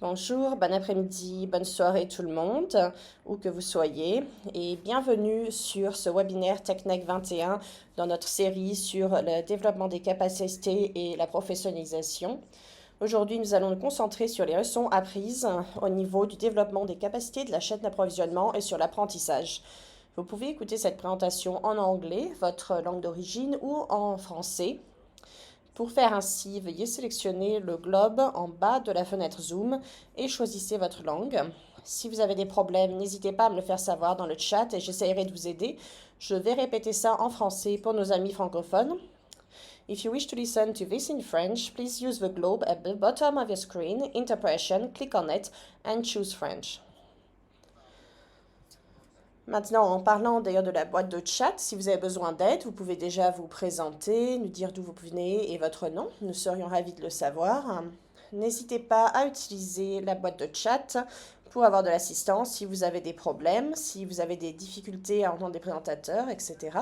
Bonjour, bon après-midi, bonne soirée tout le monde, où que vous soyez, et bienvenue sur ce webinaire TechNec 21 dans notre série sur le développement des capacités et la professionnalisation. Aujourd'hui, nous allons nous concentrer sur les leçons apprises au niveau du développement des capacités de la chaîne d'approvisionnement et sur l'apprentissage. Vous pouvez écouter cette présentation en anglais, votre langue d'origine, ou en français. Pour faire ainsi, veuillez sélectionner le globe en bas de la fenêtre Zoom et choisissez votre langue. Si vous avez des problèmes, n'hésitez pas à me le faire savoir dans le chat et j'essaierai de vous aider. Je vais répéter ça en français pour nos amis francophones. If you wish to listen to this in French, please use the globe at the bottom of your screen, Interpretation, click on it and choose French. Maintenant, en parlant d'ailleurs de la boîte de chat, si vous avez besoin d'aide, vous pouvez déjà vous présenter, nous dire d'où vous venez et votre nom. Nous serions ravis de le savoir. N'hésitez pas à utiliser la boîte de chat pour avoir de l'assistance si vous avez des problèmes, si vous avez des difficultés à entendre des présentateurs, etc.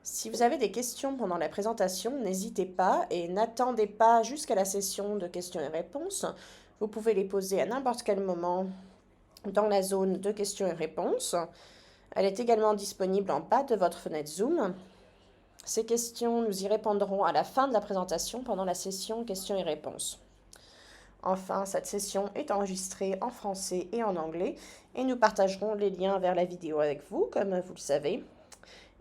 Si vous avez des questions pendant la présentation, n'hésitez pas et n'attendez pas jusqu'à la session de questions et réponses. Vous pouvez les poser à n'importe quel moment dans la zone de questions et réponses. Elle est également disponible en bas de votre fenêtre Zoom. Ces questions, nous y répondrons à la fin de la présentation pendant la session questions et réponses. Enfin, cette session est enregistrée en français et en anglais et nous partagerons les liens vers la vidéo avec vous, comme vous le savez.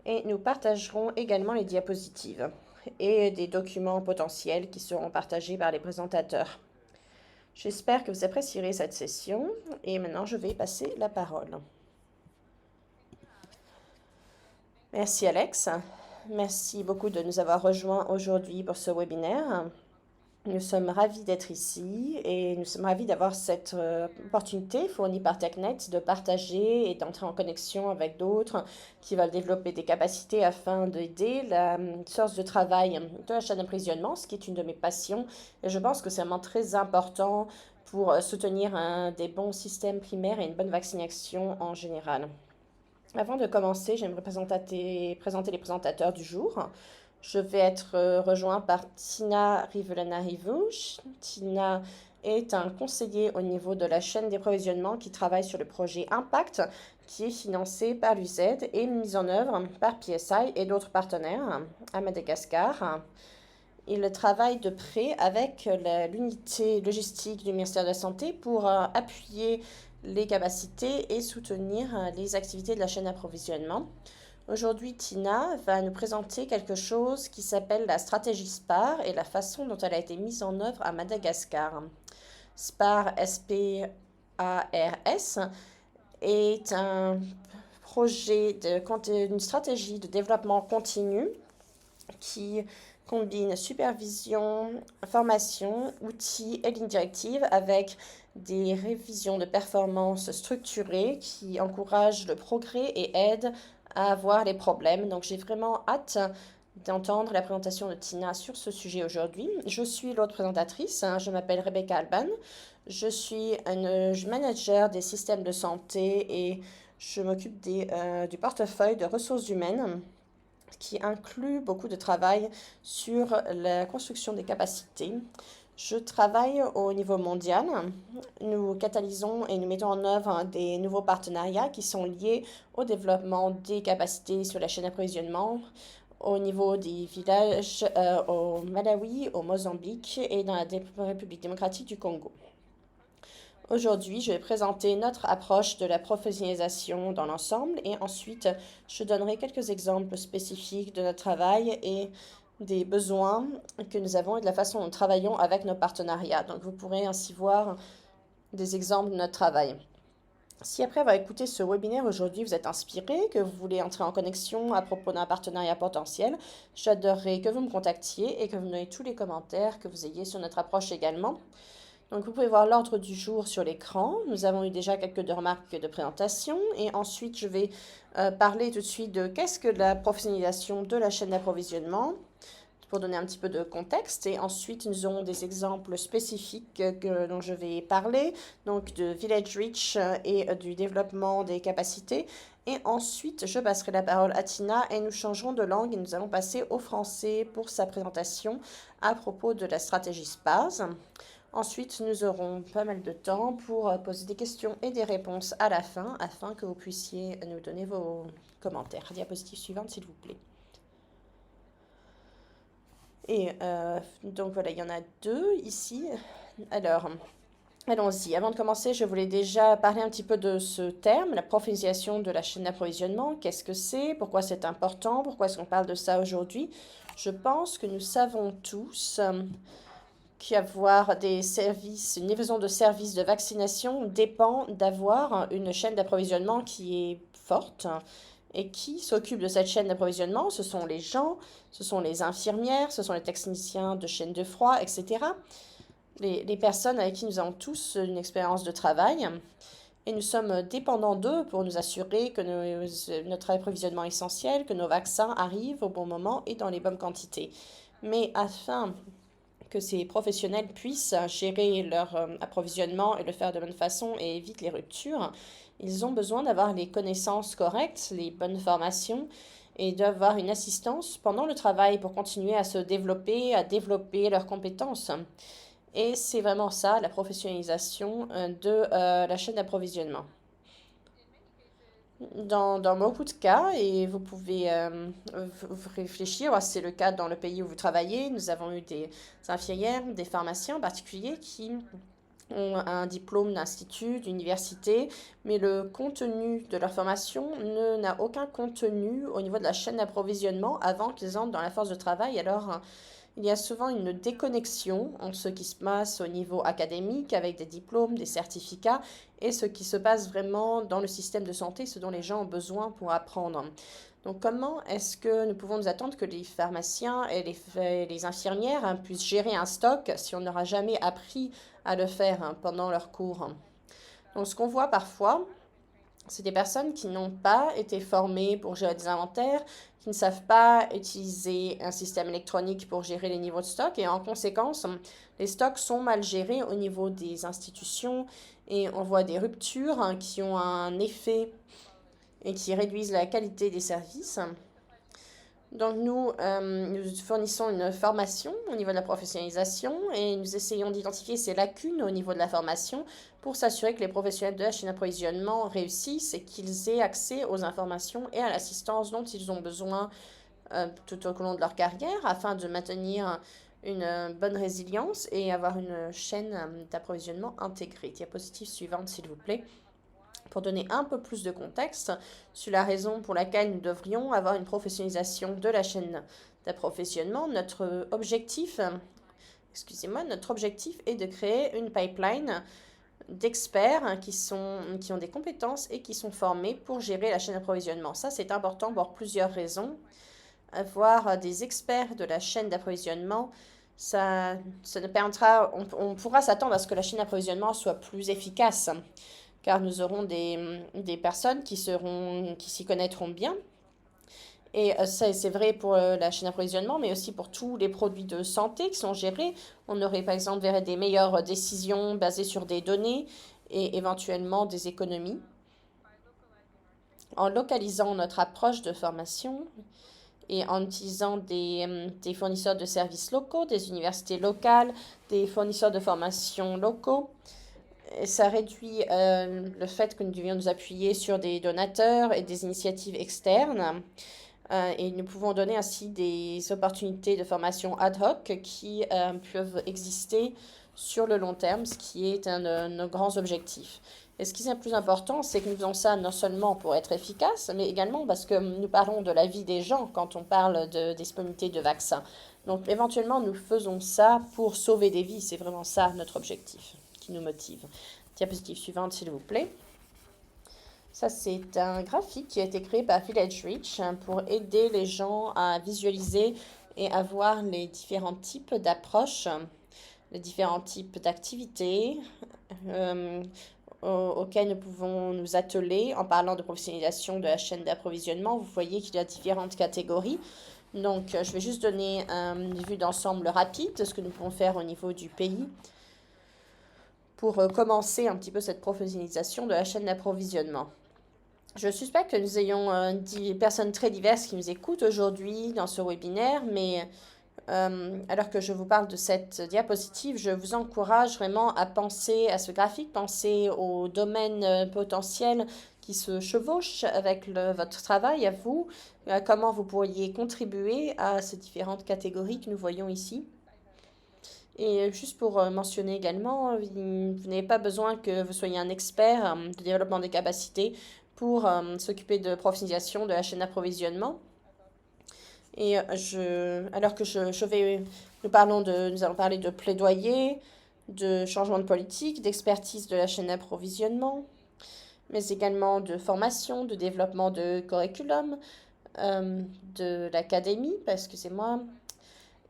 Et nous partagerons également les diapositives et des documents potentiels qui seront partagés par les présentateurs. J'espère que vous apprécierez cette session et maintenant je vais passer la parole. Merci Alex. Merci beaucoup de nous avoir rejoints aujourd'hui pour ce webinaire. Nous sommes ravis d'être ici et nous sommes ravis d'avoir cette opportunité fournie par TechNet de partager et d'entrer en connexion avec d'autres qui veulent développer des capacités afin d'aider la source de travail de la chaîne d'approvisionnement, ce qui est une de mes passions. Et je pense que c'est vraiment très important pour soutenir des bons systèmes primaires et une bonne vaccination en général. Avant de commencer, j'aimerais présenter les présentateurs du jour. Je vais être rejoint par Tina Rivelana-Rivouche. Tina est un conseiller au niveau de la chaîne d'approvisionnement qui travaille sur le projet Impact, qui est financé par l'UZ et mis en œuvre par PSI et d'autres partenaires à Madagascar. Il travaille de près avec l'unité logistique du ministère de la Santé pour appuyer les capacités et soutenir les activités de la chaîne d'approvisionnement. Aujourd'hui, Tina va nous présenter quelque chose qui s'appelle la stratégie SPAR et la façon dont elle a été mise en œuvre à Madagascar. SPAR, S-P-A-R-S, est un projet une stratégie de développement continu qui combine supervision, formation, outils et lignes directives avec des révisions de performance structurées qui encouragent le progrès et aident à voir les problèmes. Donc j'ai vraiment hâte d'entendre la présentation de Tina sur ce sujet aujourd'hui. Je suis l'autre présentatrice, je m'appelle Rebecca Alban. Je suis un manager des systèmes de santé et je m'occupe du portefeuille de ressources humaines qui inclut beaucoup de travail sur la construction des capacités. Je travaille au niveau mondial. Nous catalysons et nous mettons en œuvre des nouveaux partenariats qui sont liés au développement des capacités sur la chaîne d'approvisionnement au niveau des villages au Malawi, au Mozambique et dans la République démocratique du Congo. Aujourd'hui, je vais présenter notre approche de la professionnalisation dans l'ensemble et ensuite, je donnerai quelques exemples spécifiques de notre travail et des besoins que nous avons et de la façon dont nous travaillons avec nos partenariats. Donc, vous pourrez ainsi voir des exemples de notre travail. Si après avoir écouté ce webinaire aujourd'hui, vous êtes inspiré, que vous voulez entrer en connexion à propos d'un partenariat potentiel, j'adorerais que vous me contactiez et que vous me donniez tous les commentaires que vous ayez sur notre approche également. Donc vous pouvez voir l'ordre du jour sur l'écran. Nous avons eu déjà quelques remarques de présentation et ensuite je vais parler tout de suite de qu'est-ce que la professionnalisation de la chaîne d'approvisionnement pour donner un petit peu de contexte et ensuite nous aurons des exemples spécifiques dont je vais parler, donc de Village Reach et du développement des capacités. Et ensuite, je passerai la parole à Tina et nous changerons de langue et nous allons passer au français pour sa présentation à propos de la stratégie SPAS. Ensuite, nous aurons pas mal de temps pour poser des questions et des réponses à la fin, afin que vous puissiez nous donner vos commentaires. Diapositive suivante, s'il vous plaît. Et donc voilà, il y en a deux ici. Alors, allons-y. Avant de commencer, je voulais déjà parler un petit peu de ce terme, la professionnalisation de la chaîne d'approvisionnement. Qu'est-ce que c'est? Pourquoi c'est important? Pourquoi est-ce qu'on parle de ça aujourd'hui? Je pense que nous savons tous qu'avoir des services, une livraison de services de vaccination dépend d'avoir une chaîne d'approvisionnement qui est forte. Et qui s'occupe de cette chaîne d'approvisionnement? Ce sont les gens, ce sont les infirmières, ce sont les techniciens de chaîne de froid, etc. Les personnes avec qui nous avons tous une expérience de travail. Et nous sommes dépendants d'eux pour nous assurer que notre approvisionnement est essentiel, que nos vaccins arrivent au bon moment et dans les bonnes quantités. Mais afin que ces professionnels puissent gérer leur approvisionnement et le faire de bonne façon et éviter les ruptures, ils ont besoin d'avoir les connaissances correctes, les bonnes formations et d'avoir une assistance pendant le travail pour continuer à se développer, à développer leurs compétences. Et c'est vraiment ça, la professionnalisation de la chaîne d'approvisionnement. Dans beaucoup de cas, et vous pouvez réfléchir, c'est le cas dans le pays où vous travaillez, nous avons eu des infirmières, des pharmaciens en particulier qui ont un diplôme d'institut, d'université, mais le contenu de leur formation n'a aucun contenu au niveau de la chaîne d'approvisionnement avant qu'ils entrent dans la force de travail. Alors, il y a souvent une déconnexion entre ce qui se passe au niveau académique avec des diplômes, des certificats et ce qui se passe vraiment dans le système de santé, ce dont les gens ont besoin pour apprendre. Donc comment est-ce que nous pouvons nous attendre que les pharmaciens et les infirmières puissent gérer un stock si on n'aura jamais appris à le faire pendant leur cours? Donc ce qu'on voit parfois, c'est des personnes qui n'ont pas été formées pour gérer des inventaires, qui ne savent pas utiliser un système électronique pour gérer les niveaux de stock et en conséquence, les stocks sont mal gérés au niveau des institutions et on voit des ruptures qui ont un effet et qui réduisent la qualité des services. Donc nous fournissons une formation au niveau de la professionnalisation et nous essayons d'identifier ces lacunes au niveau de la formation pour s'assurer que les professionnels de la chaîne d'approvisionnement réussissent et qu'ils aient accès aux informations et à l'assistance dont ils ont besoin tout au long de leur carrière afin de maintenir une bonne résilience et avoir une chaîne d'approvisionnement intégrée. Diapositive suivante, s'il vous plaît. Pour donner un peu plus de contexte sur la raison pour laquelle nous devrions avoir une professionnalisation de la chaîne d'approvisionnement, notre objectif est de créer une pipeline d'experts qui ont des compétences et qui sont formés pour gérer la chaîne d'approvisionnement. Ça, c'est important pour plusieurs raisons. Avoir des experts de la chaîne d'approvisionnement, ça nous permettra, on pourra s'attendre à ce que la chaîne d'approvisionnement soit plus efficace, car nous aurons des personnes qui s'y connaîtront bien. Et ça, c'est vrai pour la chaîne d'approvisionnement, mais aussi pour tous les produits de santé qui sont gérés. On aurait par exemple des meilleures décisions basées sur des données et éventuellement des économies. En localisant notre approche de formation et en utilisant des fournisseurs de services locaux, des universités locales, des fournisseurs de formation locaux, ça réduit le fait que nous devions nous appuyer sur des donateurs et des initiatives externes. Et nous pouvons donner ainsi des opportunités de formation ad hoc qui peuvent exister sur le long terme, ce qui est un de nos grands objectifs. Et ce qui est le plus important, c'est que nous faisons ça non seulement pour être efficace, mais également parce que nous parlons de la vie des gens quand on parle de disponibilité de vaccins. Donc éventuellement, nous faisons ça pour sauver des vies. C'est vraiment ça notre objectif qui nous motive. Diapositive suivante, s'il vous plaît. Ça, c'est un graphique qui a été créé par Village Reach pour aider les gens à visualiser et à voir les différents types d'approches, les différents types d'activités auxquelles nous pouvons nous atteler en parlant de professionnalisation de la chaîne d'approvisionnement. Vous voyez qu'il y a différentes catégories. Donc, je vais juste donner une vue d'ensemble rapide de ce que nous pouvons faire au niveau du pays pour commencer un petit peu cette professionnalisation de la chaîne d'approvisionnement. Je suspecte que nous ayons des personnes très diverses qui nous écoutent aujourd'hui dans ce webinaire, mais Alors que je vous parle de cette diapositive, je vous encourage vraiment à penser à ce graphique, penser aux domaines potentiels qui se chevauchent avec votre travail à vous, comment vous pourriez contribuer à ces différentes catégories que nous voyons ici. Et juste pour mentionner également, vous n'avez pas besoin que vous soyez un expert de développement des capacités pour s'occuper de professionnalisation de la chaîne d'approvisionnement. Et alors que nous allons parler de plaidoyer, de changement de politique, d'expertise de la chaîne d'approvisionnement, mais également de formation, de développement de curriculum, de l'académie, parce que c'est moi,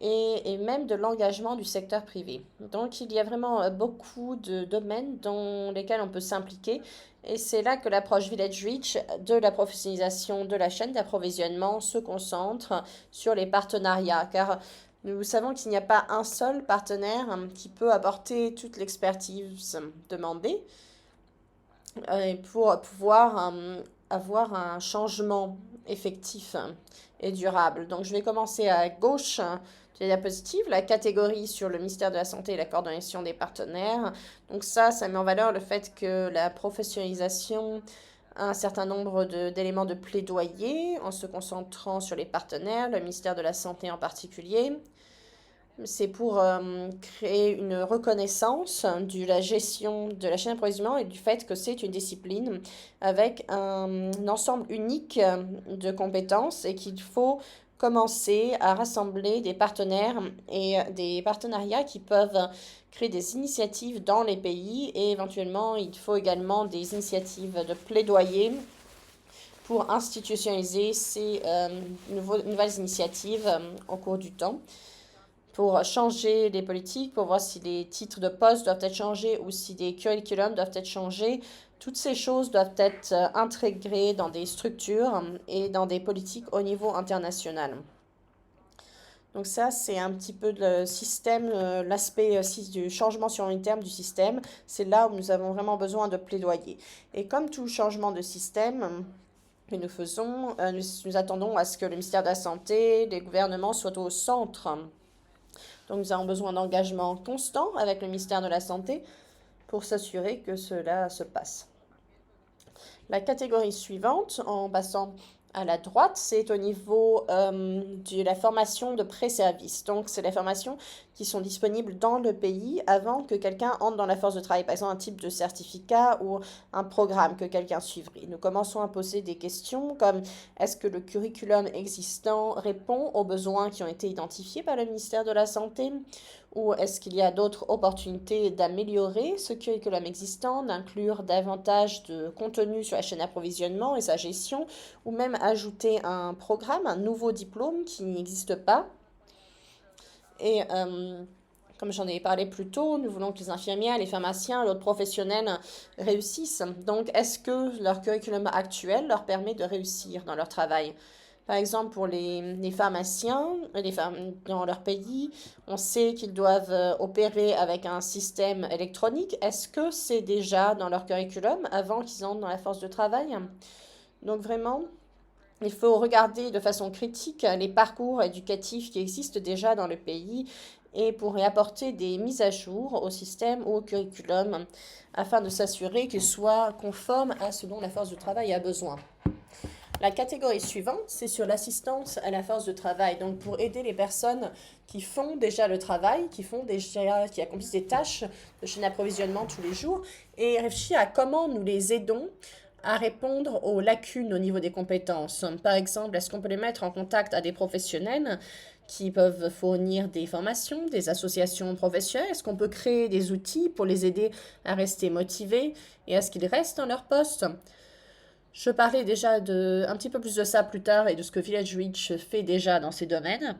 et même de l'engagement du secteur privé. Donc il y a vraiment beaucoup de domaines dans lesquels on peut s'impliquer et c'est là que l'approche Village Reach de la professionnalisation de la chaîne d'approvisionnement se concentre sur les partenariats, car nous savons qu'il n'y a pas un seul partenaire qui peut apporter toute l'expertise demandée pour pouvoir avoir un changement effectif et durable. Donc je vais commencer à gauche de la diapositive, la catégorie sur le ministère de la Santé et la coordination des partenaires. Donc ça met en valeur le fait que la professionnalisation a un certain nombre d'éléments de plaidoyer en se concentrant sur les partenaires, le ministère de la Santé en particulier. C'est pour créer une reconnaissance de la gestion de la chaîne d'approvisionnement et du fait que c'est une discipline avec un ensemble unique de compétences et qu'il faut commencer à rassembler des partenaires et des partenariats qui peuvent créer des initiatives dans les pays et éventuellement il faut également des initiatives de plaidoyer pour institutionnaliser ces nouvelles initiatives au cours du temps, pour changer les politiques, pour voir si les titres de poste doivent être changés ou si des curriculums doivent être changés. Toutes ces choses doivent être intégrées dans des structures et dans des politiques au niveau international. Donc ça, c'est un petit peu le système, l'aspect du changement sur long terme du système. C'est là où nous avons vraiment besoin de plaidoyer. Et comme tout changement de système que nous faisons, nous attendons à ce que le ministère de la Santé, les gouvernements soient au centre. Donc nous avons besoin d'engagement constant avec le ministère de la Santé pour s'assurer que cela se passe. La catégorie suivante, en passant à la droite, c'est au niveau de la formation de pré-service. Donc, c'est les formations qui sont disponibles dans le pays avant que quelqu'un entre dans la force de travail. Par exemple, un type de certificat ou un programme que quelqu'un suivrait. Nous commençons à poser des questions comme est-ce que le curriculum existant répond aux besoins qui ont été identifiés par le ministère de la Santé? Ou est-ce qu'il y a d'autres opportunités d'améliorer ce curriculum existant, d'inclure davantage de contenu sur la chaîne d'approvisionnement et sa gestion, ou même ajouter un programme, un nouveau diplôme qui n'existe pas? Et comme j'en ai parlé plus tôt, nous voulons que les infirmières, les pharmaciens, l'autre professionnels réussissent. Donc, est-ce que leur curriculum actuel leur permet de réussir dans leur travail? Par exemple, pour les pharmaciens, dans leur pays, on sait qu'ils doivent opérer avec un système électronique. Est-ce que c'est déjà dans leur curriculum avant qu'ils entrent dans la force de travail? Donc vraiment, il faut regarder de façon critique les parcours éducatifs qui existent déjà dans le pays et pour y apporter des mises à jour au système ou au curriculum afin de s'assurer qu'il soit conforme à ce dont la force de travail a besoin. La catégorie suivante, c'est sur l'assistance à la force de travail. Donc, pour aider les personnes qui font déjà le travail, qui accomplissent des tâches de chaîne d'approvisionnement tous les jours, et réfléchir à comment nous les aidons à répondre aux lacunes au niveau des compétences. Par exemple, est-ce qu'on peut les mettre en contact à des professionnels qui peuvent fournir des formations, des associations professionnelles? Est-ce qu'on peut créer des outils pour les aider à rester motivés et à ce qu'ils restent dans leur poste? Je parlais déjà un petit peu plus de ça plus tard et de ce que Village Reach fait déjà dans ces domaines.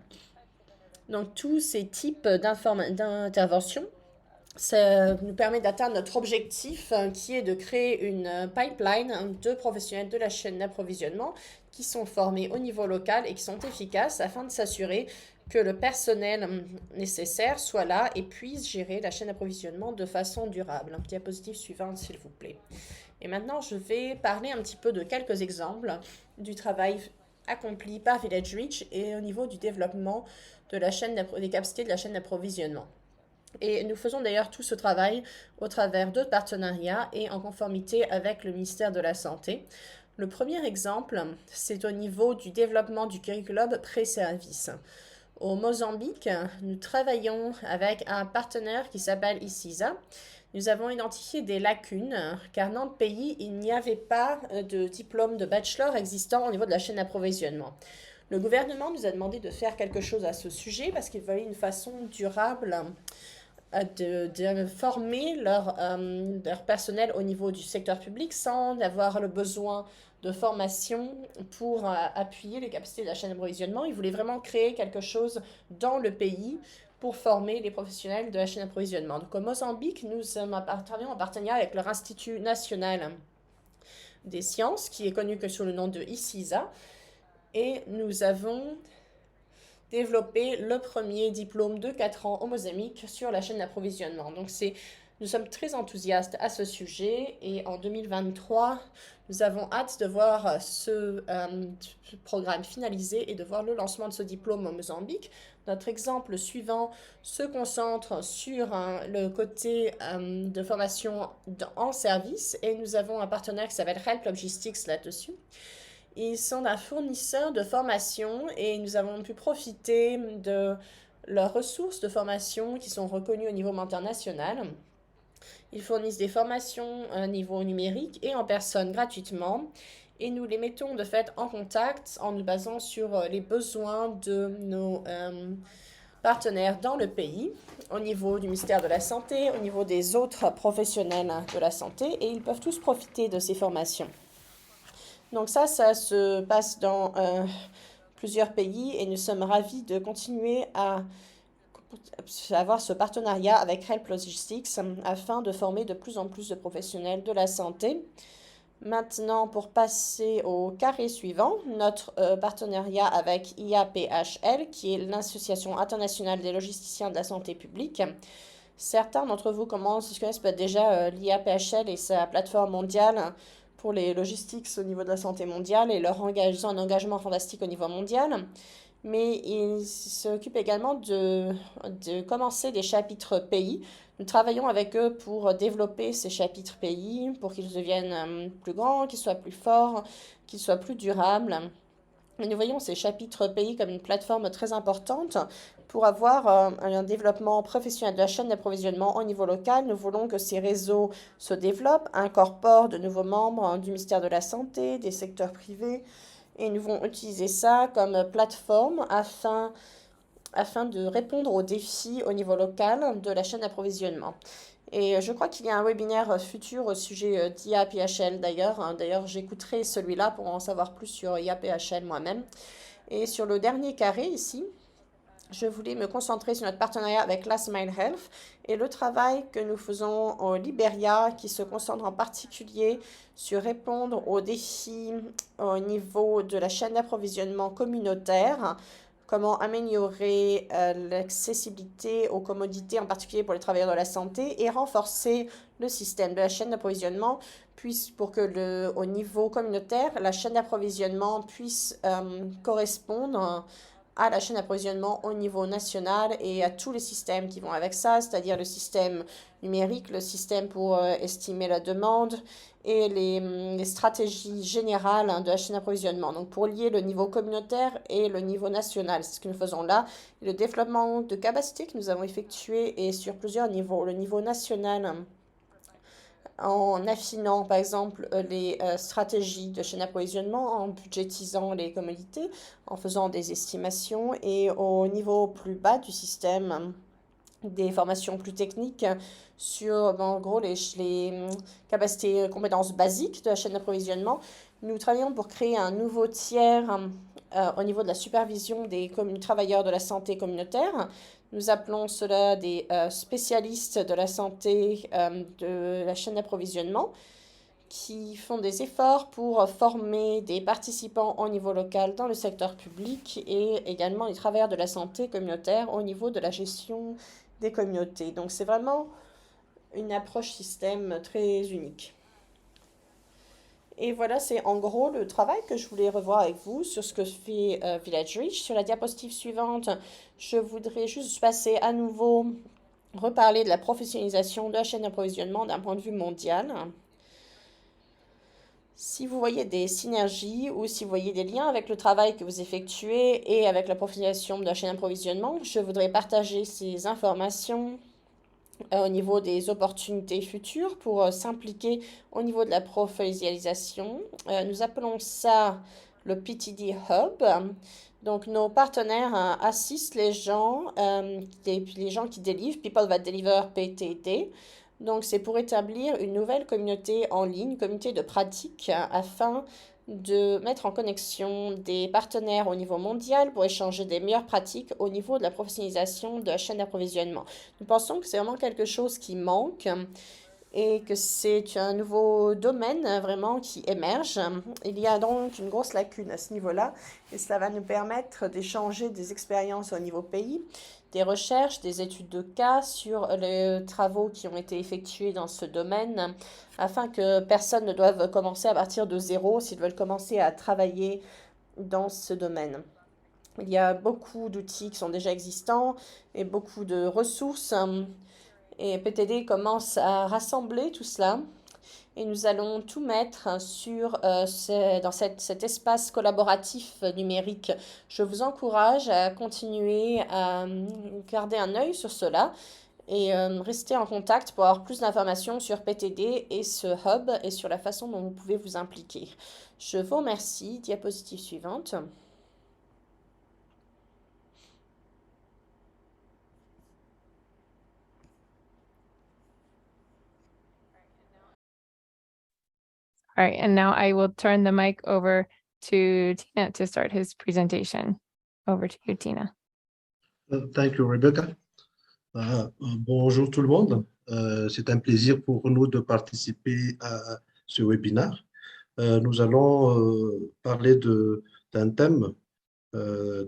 Donc, tous ces types d'interventions, ça nous permet d'atteindre notre objectif qui est de créer une pipeline de professionnels de la chaîne d'approvisionnement qui sont formés au niveau local et qui sont efficaces afin de s'assurer que le personnel nécessaire soit là et puisse gérer la chaîne d'approvisionnement de façon durable. Diapositive suivante, s'il vous plaît. Et maintenant, je vais parler un petit peu de quelques exemples du travail accompli par Village Reach et au niveau du développement de la chaîne des capacités de la chaîne d'approvisionnement. Et nous faisons d'ailleurs tout ce travail au travers d'autres partenariats et en conformité avec le ministère de la Santé. Le premier exemple, c'est au niveau du développement du curriculum pré-service. Au Mozambique, nous travaillons avec un partenaire qui s'appelle ICISA. Nous avons identifié des lacunes car dans le pays, il n'y avait pas de diplôme de bachelor existant au niveau de la chaîne d'approvisionnement. Le gouvernement nous a demandé de faire quelque chose à ce sujet parce qu'il fallait une façon durable de former leur personnel au niveau du secteur public sans avoir le besoin de formation pour appuyer les capacités de la chaîne d'approvisionnement. Ils voulaient vraiment créer quelque chose dans le pays pour former les professionnels de la chaîne d'approvisionnement. Donc au Mozambique, nous travaillons en partenariat avec leur Institut national des sciences, qui est connu que sous le nom de ICISA, et nous avons développé le premier diplôme de 4 ans au Mozambique sur la chaîne d'approvisionnement. Donc nous sommes très enthousiastes à ce sujet et en 2023, nous avons hâte de voir ce programme finalisé et de voir le lancement de ce diplôme au Mozambique. Notre exemple suivant se concentre sur le côté de formation en service et nous avons un partenaire qui s'appelle Help Logistics là-dessus. Ils sont un fournisseur de formation et nous avons pu profiter de leurs ressources de formation qui sont reconnues au niveau international. Ils fournissent des formations à niveau numérique et en personne gratuitement et nous les mettons de fait en contact en nous basant sur les besoins de nos partenaires dans le pays, au niveau du ministère de la Santé, au niveau des autres professionnels de la santé et ils peuvent tous profiter de ces formations. Donc ça se passe dans plusieurs pays et nous sommes ravis de continuer à avoir ce partenariat avec Help Logistics afin de former de plus en plus de professionnels de la santé. Maintenant, pour passer au carré suivant, notre partenariat avec IAPHL, qui est l'Association internationale des logisticiens de la santé publique. Certains d'entre vous connaissent peut-être déjà l'IAPHL et sa plateforme mondiale pour les logistiques au niveau de la santé mondiale et leur engagement fantastique au niveau mondial. Mais ils s'occupent également de commencer des chapitres pays. Nous travaillons avec eux pour développer ces chapitres pays, pour qu'ils deviennent plus grands, qu'ils soient plus forts, qu'ils soient plus durables. Et nous voyons ces chapitres pays comme une plateforme très importante pour avoir un développement professionnel de la chaîne d'approvisionnement au niveau local. Nous voulons que ces réseaux se développent, incorporent de nouveaux membres du ministère de la Santé, des secteurs privés, et nous voulons utiliser ça comme plateforme afin de répondre aux défis au niveau local de la chaîne d'approvisionnement. Et je crois qu'il y a un webinaire futur au sujet d'IAPHL d'ailleurs. D'ailleurs, j'écouterai celui-là pour en savoir plus sur IAPHL moi-même. Et sur le dernier carré ici, je voulais me concentrer sur notre partenariat avec Last Mile Health et le travail que nous faisons au Libéria qui se concentre en particulier sur répondre aux défis au niveau de la chaîne d'approvisionnement communautaire, comment améliorer l'accessibilité aux commodités, en particulier pour les travailleurs de la santé, et renforcer le système de la chaîne d'approvisionnement pour que au niveau communautaire, la chaîne d'approvisionnement puisse correspondre à la chaîne d'approvisionnement au niveau national et à tous les systèmes qui vont avec ça, c'est-à-dire le système numérique, le système pour estimer la demande et les stratégies générales de la chaîne d'approvisionnement. Donc pour lier le niveau communautaire et le niveau national, c'est ce que nous faisons là. Le développement de capacité que nous avons effectué est sur plusieurs niveaux. Le niveau national, en affinant par exemple les stratégies de chaîne d'approvisionnement, en budgétisant les commodités, en faisant des estimations et au niveau plus bas du système, des formations plus techniques sur en gros les capacités, compétences basiques de la chaîne d'approvisionnement. Nous travaillons pour créer un nouveau tiers au niveau de la supervision des travailleurs de la santé communautaire. Nous appelons cela des spécialistes de la santé de la chaîne d'approvisionnement qui font des efforts pour former des participants au niveau local dans le secteur public et également les travailleurs de la santé communautaire au niveau de la gestion des communautés. Donc c'est vraiment une approche système très unique. Et voilà, c'est en gros le travail que je voulais revoir avec vous sur ce que fait Village Reach. Sur la diapositive suivante, je voudrais juste passer à nouveau, reparler de la professionnalisation de la chaîne d'approvisionnement d'un point de vue mondial. Si vous voyez des synergies ou si vous voyez des liens avec le travail que vous effectuez et avec la professionnalisation de la chaîne d'approvisionnement, je voudrais partager ces informations au niveau des opportunités futures pour s'impliquer au niveau de la professionnalisation. Nous appelons ça le PTD Hub. Donc, nos partenaires assistent les gens qui délivrent, People That Deliver PTD. Donc, c'est pour établir une nouvelle communauté en ligne, communauté de pratique, afin de mettre en connexion des partenaires au niveau mondial pour échanger des meilleures pratiques au niveau de la professionnalisation de la chaîne d'approvisionnement. Nous pensons que c'est vraiment quelque chose qui manque et que c'est un nouveau domaine vraiment qui émerge. Il y a donc une grosse lacune à ce niveau-là et cela va nous permettre d'échanger des expériences au niveau pays, des recherches, des études de cas sur les travaux qui ont été effectués dans ce domaine afin que personne ne doive commencer à partir de zéro s'ils veulent commencer à travailler dans ce domaine. Il y a beaucoup d'outils qui sont déjà existants et beaucoup de ressources. Et PTD commence à rassembler tout cela. Et nous allons tout mettre dans cet espace collaboratif numérique. Je vous encourage à continuer à garder un œil sur cela et rester en contact pour avoir plus d'informations sur PTD et ce hub et sur la façon dont vous pouvez vous impliquer. Je vous remercie. Diapositive suivante. All right, and now I will turn the mic over to Tina to start his presentation. Over to you, Tina. Thank you, Rebecca. Bonjour tout le monde. C'est un plaisir pour nous de participer à ce webinaire. Nous allons parler d'un thème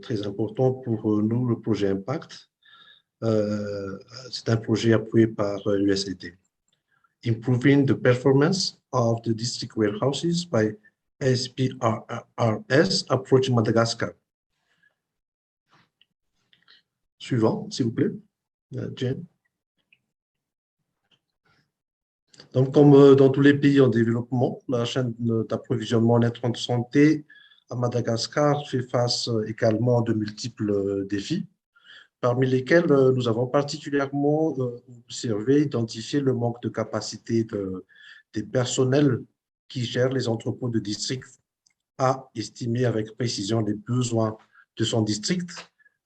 très important pour nous, le projet Impact. C'est un projet appuyé par USAID. Improving the performance of the district warehouses by SPRRS approach Madagascar. Suivant, s'il vous plaît, Jane. Donc, comme dans tous les pays en développement, la chaîne d'approvisionnement en intrants de santé à Madagascar fait face également à de multiples défis, parmi lesquels nous avons particulièrement observé, identifié le manque de capacité des personnels qui gèrent les entrepôts de district à estimer avec précision les besoins de son district,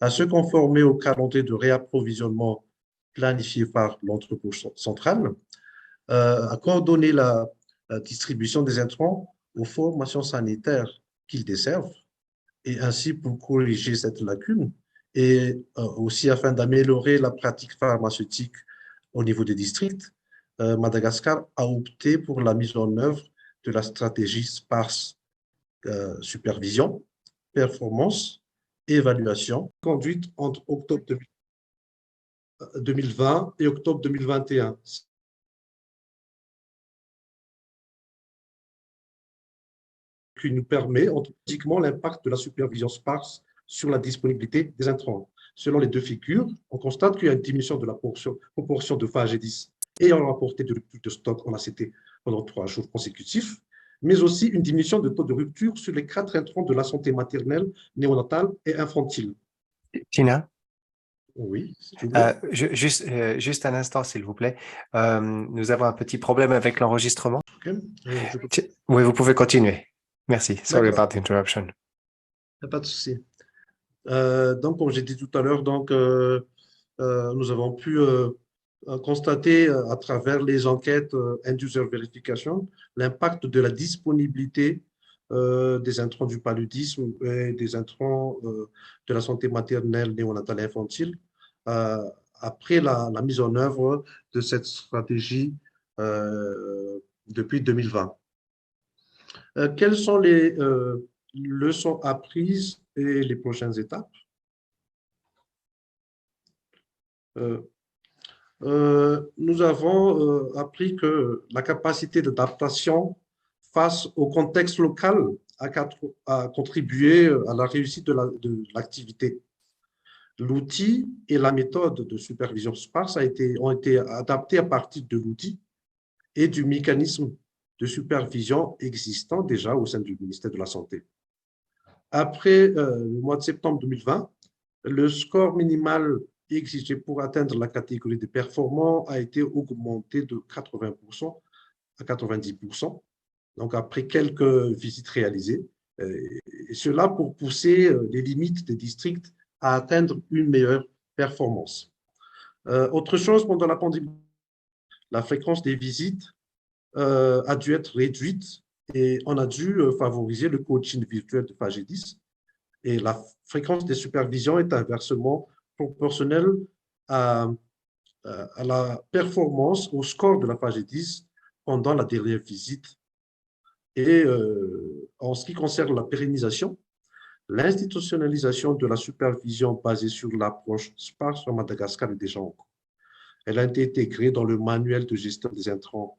à se conformer au calendrier de réapprovisionnement planifié par l'entrepôt central, à coordonner la distribution des intrants aux formations sanitaires qu'ils desservent, et ainsi pour corriger cette lacune, et aussi afin d'améliorer la pratique pharmaceutique au niveau des districts, Madagascar a opté pour la mise en œuvre de la stratégie SPARS supervision, performance, évaluation, conduite entre octobre 2020 et octobre 2021. Qui nous permet, automatiquement, l'impact de la supervision SPARS sur la disponibilité des intrants. Selon les deux figures, on constate qu'il y a une diminution de la proportion de phages et 10 ayant rapporté de rupture de stock en ACT pendant 3 jours consécutifs, mais aussi une diminution de taux de rupture sur les 4 intrants de la santé maternelle, néonatale et infantile. Tina? Oui, juste un instant, s'il vous plaît. Nous avons un petit problème avec l'enregistrement. Okay. Oui, vous pouvez continuer. Merci. Sorry about the interruption. Pas de souci. Donc, comme j'ai dit tout à l'heure, nous avons pu constater à travers les enquêtes End-User Verification l'impact de la disponibilité des intrants du paludisme et des intrants de la santé maternelle, néonatale et infantile après la mise en œuvre de cette stratégie depuis 2020. Quelles sont les leçons apprises et les prochaines étapes? Nous avons appris que la capacité d'adaptation face au contexte local, a contribué à la réussite de l'activité. L'outil et la méthode de supervision sparse ont été adaptés à partir de l'outil et du mécanisme de supervision existant déjà au sein du ministère de la Santé. Après le mois de septembre 2020, le score minimal exigé pour atteindre la catégorie des performants a été augmenté de 80% à 90%, donc après quelques visites réalisées, et cela pour pousser les limites des districts à atteindre une meilleure performance. Autre chose, pendant la pandémie, la fréquence des visites a dû être réduite et on a dû favoriser le coaching virtuel de Pagidis. Et la fréquence des supervisions est inversement proportionnelle à la performance, au score de la Pagidis pendant la dernière visite. Et en ce qui concerne la pérennisation, l'institutionnalisation de la supervision basée sur l'approche sparse à Madagascar est déjà en cours. Elle a été intégrée dans le manuel de gestion des intrants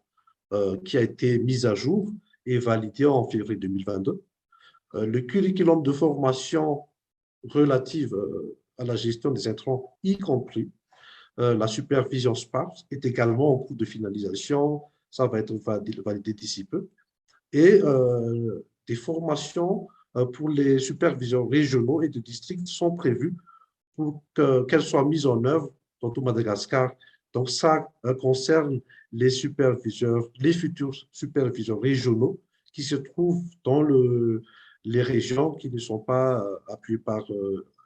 qui a été mis à jour et validé en février 2022. Le curriculum de formation relative à la gestion des intrants, y compris la supervision sparse, est également en cours de finalisation. Ça va être validé d'ici peu. Et des formations pour les superviseurs régionaux et de districts sont prévues pour qu'elles soient mises en œuvre dans tout Madagascar. Donc, ça concerne les superviseurs, les futurs superviseurs régionaux qui se trouvent dans les régions qui ne sont pas appuyées par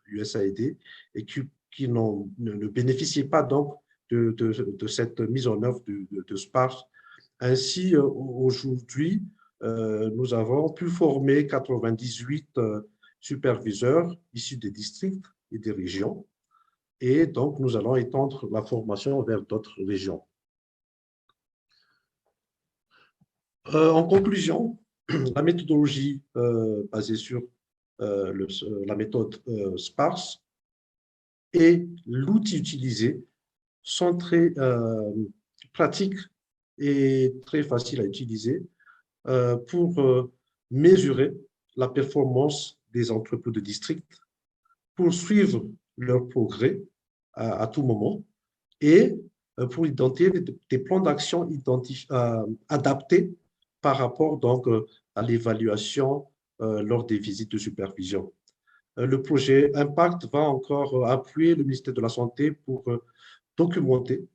USAID et qui ne bénéficient pas donc de cette mise en œuvre de SPARS. Ainsi, aujourd'hui, nous avons pu former 98 superviseurs issus des districts et des régions. Et donc, nous allons étendre la formation vers d'autres régions. En conclusion, la méthodologie basée sur la méthode SPARS et l'outil utilisé sont très pratiques et très faciles à utiliser pour mesurer la performance des entrepôts de district, pour suivre leur progrès à tout moment et pour identifier des plans d'action adaptés par rapport donc à l'évaluation lors des visites de supervision. Le projet Impact va encore appuyer le ministère de la Santé pour documenter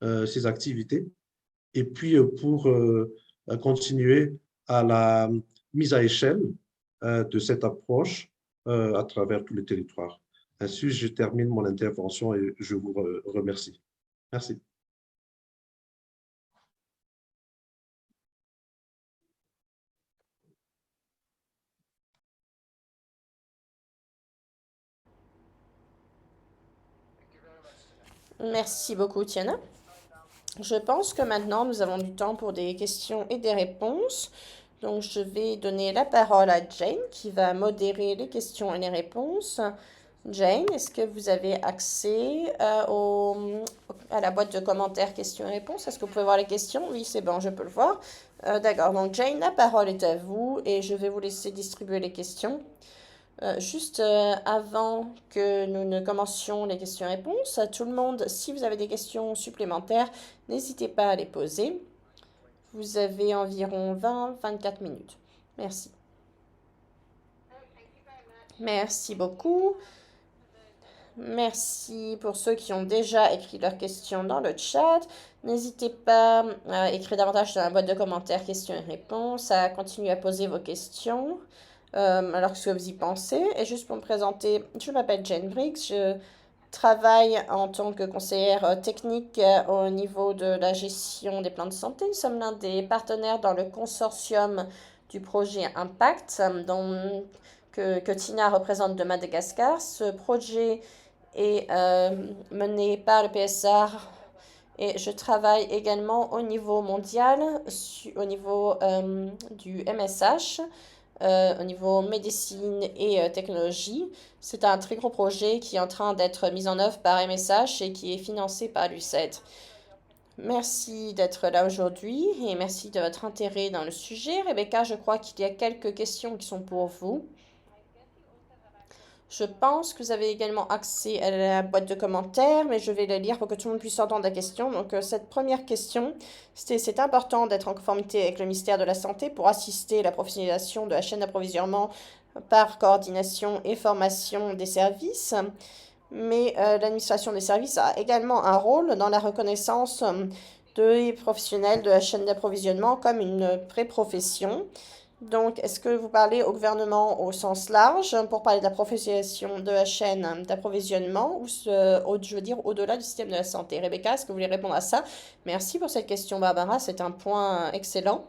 ces activités et puis pour continuer à la mise à échelle de cette approche à travers tous les territoires. Ainsi, je termine mon intervention et je vous remercie. Merci. Merci beaucoup, Tiana. Je pense que maintenant, nous avons du temps pour des questions et des réponses. Donc, je vais donner la parole à Jane qui va modérer les questions et les réponses. Jane, est-ce que vous avez accès à la boîte de commentaires questions et réponses? Est-ce que vous pouvez voir les questions? Oui, c'est bon, je peux le voir. D'accord, donc Jane, la parole est à vous et je vais vous laisser distribuer les questions. Juste avant que nous ne commencions les questions-réponses, tout le monde, si vous avez des questions supplémentaires, n'hésitez pas à les poser. Vous avez environ 20-24 minutes. Merci. Merci beaucoup. Merci pour ceux qui ont déjà écrit leurs questions dans le chat. N'hésitez pas à écrire davantage dans la boîte de commentaires questions et réponses, à continuer à poser vos questions. Alors que vous y pensez. Et juste pour me présenter, je m'appelle Jane Briggs, je travaille en tant que conseillère technique au niveau de la gestion des plans de santé. Nous sommes l'un des partenaires dans le consortium du projet Impact que Tina représente de Madagascar. Ce projet est mené par le PSR et je travaille également au niveau mondial, au niveau du MSH. Au niveau médecine et technologie. C'est un très gros projet qui est en train d'être mis en œuvre par MSH et qui est financé par l'UCED. Merci d'être là aujourd'hui et merci de votre intérêt dans le sujet. Rebecca, je crois qu'il y a quelques questions qui sont pour vous. Je pense que vous avez également accès à la boîte de commentaires, mais je vais la lire pour que tout le monde puisse entendre la question. Donc, cette première question, c'est important d'être en conformité avec le ministère de la Santé pour assister à la professionnalisation de la chaîne d'approvisionnement par coordination et formation des services. Mais l'administration des services a également un rôle dans la reconnaissance des professionnels de la chaîne d'approvisionnement comme une pré-profession. Donc, est-ce que vous parlez au gouvernement au sens large pour parler de la professionnalisation de la chaîne d'approvisionnement ou, je veux dire, au-delà du système de la santé? Rebecca, est-ce que vous voulez répondre à ça? Merci pour cette question, Barbara. C'est un point excellent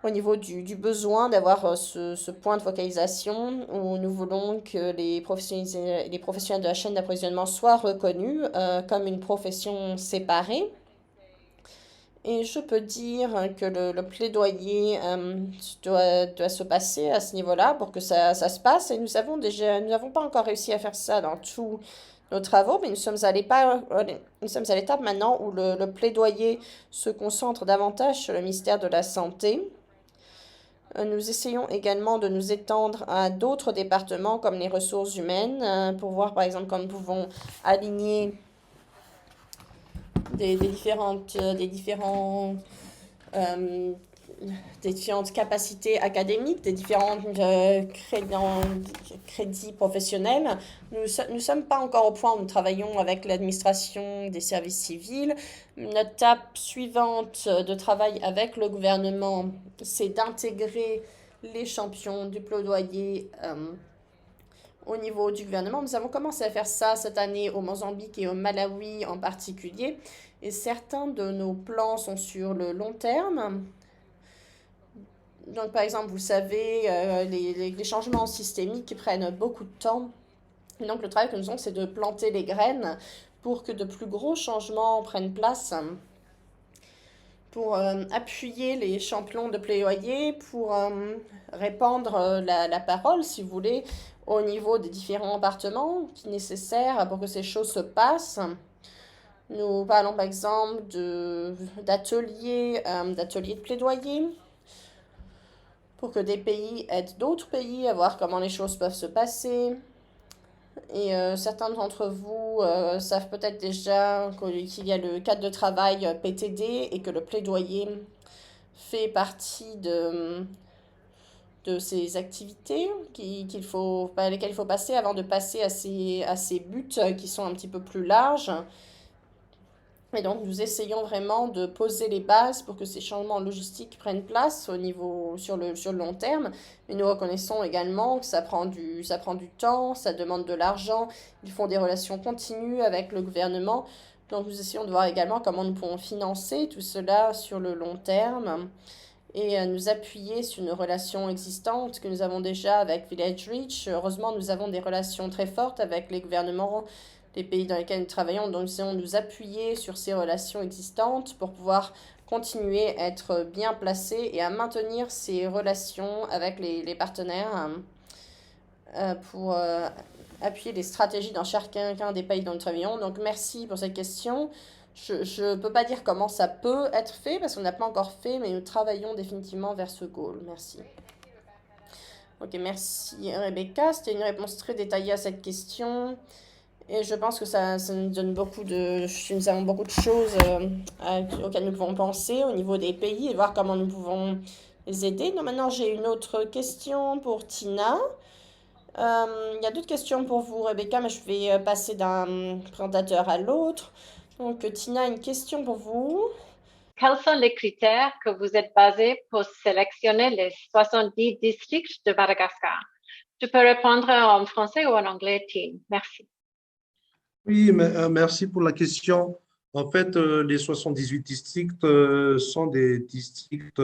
au niveau du besoin d'avoir ce point de focalisation où nous voulons que les professionnels de la chaîne d'approvisionnement soient reconnus comme une profession séparée. Et je peux dire que le plaidoyer doit se passer à ce niveau-là pour que ça se passe. Et nous n'avons pas encore réussi à faire ça dans tous nos travaux, mais nous sommes à l'étape maintenant où le plaidoyer se concentre davantage sur le ministère de la Santé. Nous essayons également de nous étendre à d'autres départements comme les ressources humaines pour voir par exemple comment nous pouvons aligner des différentes capacités académiques, des différents crédits professionnels. Nous ne sommes pas encore au point où nous travaillons avec l'administration des services civils. Notre étape suivante de travail avec le gouvernement, c'est d'intégrer les champions du plaidoyer au niveau du gouvernement. Nous avons commencé à faire ça cette année au Mozambique et au Malawi en particulier. Et certains de nos plans sont sur le long terme. Donc, par exemple, vous savez, les changements systémiques prennent beaucoup de temps. Et donc, le travail que nous avons, c'est de planter les graines pour que de plus gros changements prennent place, pour appuyer les champions de plaidoyer, pour répandre la parole, si vous voulez, au niveau des différents départements qui est nécessaire pour que ces choses se passent. Nous parlons par exemple d'ateliers de plaidoyer pour que des pays aident d'autres pays à voir comment les choses peuvent se passer. Et certains d'entre vous savent peut-être déjà qu'il y a le cadre de travail PTD et que le plaidoyer fait partie de ces activités par lesquelles il faut passer avant de passer à ces buts qui sont un petit peu plus larges. Et donc, nous essayons vraiment de poser les bases pour que ces changements logistiques prennent place sur le long terme. Mais nous reconnaissons également que ça prend du temps, ça demande de l'argent. Ils font des relations continues avec le gouvernement. Donc, nous essayons de voir également comment nous pouvons financer tout cela sur le long terme et nous appuyer sur une relation existante que nous avons déjà avec Village Reach. Heureusement, nous avons des relations très fortes avec les gouvernements des pays dans lesquels nous travaillons. Donc, nous essayons de nous appuyer sur ces relations existantes pour pouvoir continuer à être bien placés et à maintenir ces relations avec les partenaires pour appuyer les stratégies dans chacun des pays dont nous travaillons. Donc, merci pour cette question. Je ne peux pas dire comment ça peut être fait parce qu'on n'a pas encore fait, mais nous travaillons définitivement vers ce goal. Merci. Ok, merci Rebecca. C'était une réponse très détaillée à cette question. Et je pense que ça nous donne nous avons beaucoup de choses auxquelles nous pouvons penser au niveau des pays et voir comment nous pouvons les aider. Donc maintenant, j'ai une autre question pour Tina. Il y a d'autres questions pour vous, Rebecca, mais je vais passer d'un présentateur à l'autre. Donc, Tina, une question pour vous. Quels sont les critères que vous êtes basés pour sélectionner les 70 districts de Madagascar? Tu peux répondre en français ou en anglais, Tim. Merci. Oui, merci pour la question. En fait, les 78 districts sont des districts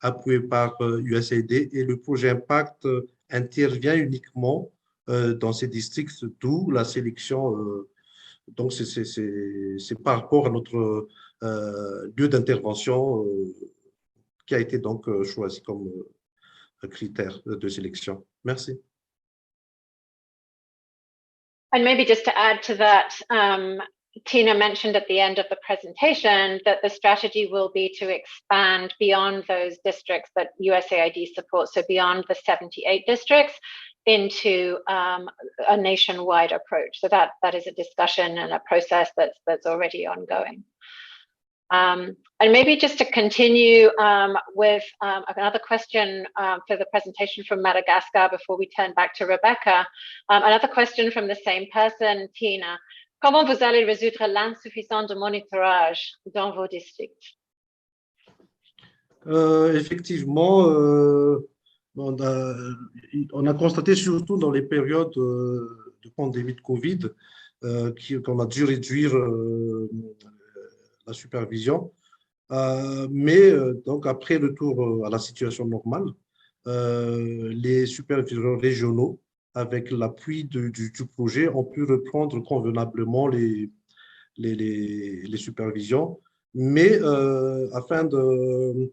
appuyés par USAID et le projet Impact intervient uniquement dans ces districts, d'où la sélection. Donc, c'est par rapport à notre lieu d'intervention qui a été donc choisi comme critère de sélection. Merci. And maybe just to add to that, Tina mentioned at the end of the presentation that the strategy will be to expand beyond those districts that USAID supports, so beyond the 78 districts, into a nationwide approach. So that is a discussion and a process that's already ongoing. And maybe just to continue with another question for the presentation from Madagascar before we turn back to Rebecca. Another question from the same person, Tina. Comment vous allez résoudre l'insuffisance de monitorage dans vos districts? Effectivement, on a constaté surtout dans les périodes de pandémie de Covid qu'on a dû réduire la supervision. Mais donc après retour à la situation normale, les superviseurs régionaux, avec l'appui du projet, ont pu reprendre convenablement les supervisions. Mais afin de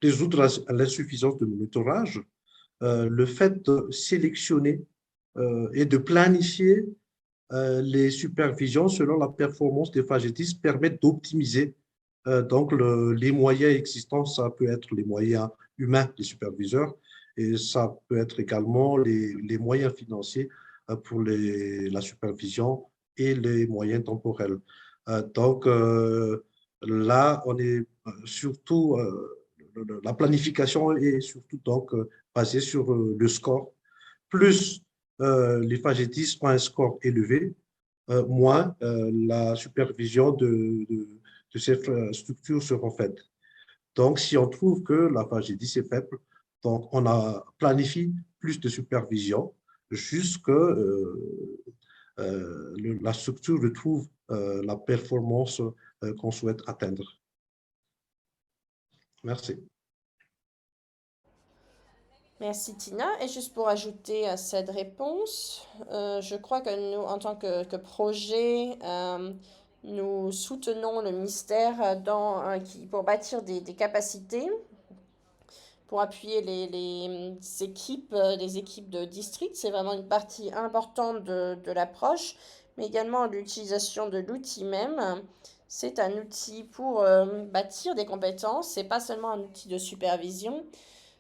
résoudre l'insuffisance de monitorage, le fait de sélectionner et de planifier les supervisions selon la performance des FAGEDIS permet d'optimiser donc les moyens existants. Ça peut être les moyens humains des superviseurs et ça peut être également les moyens financiers pour la supervision et les moyens temporels. Donc là, on est surtout, la planification est surtout donc basée sur le score, plus les FAGEDIS ont un score élevé, moins la supervision de ces structures sera faite. Donc, si on trouve que la FAGEDIS est faible, donc on planifie plus de supervision jusqu'à la structure retrouve la performance qu'on souhaite atteindre. Merci. Merci Tina. Et juste pour ajouter à cette réponse, je crois que nous, en tant que projet, nous soutenons le ministère pour bâtir des capacités, pour appuyer les équipes de district. C'est vraiment une partie importante de l'approche, mais également l'utilisation de l'outil même. C'est un outil pour bâtir des compétences, c'est pas seulement un outil de supervision.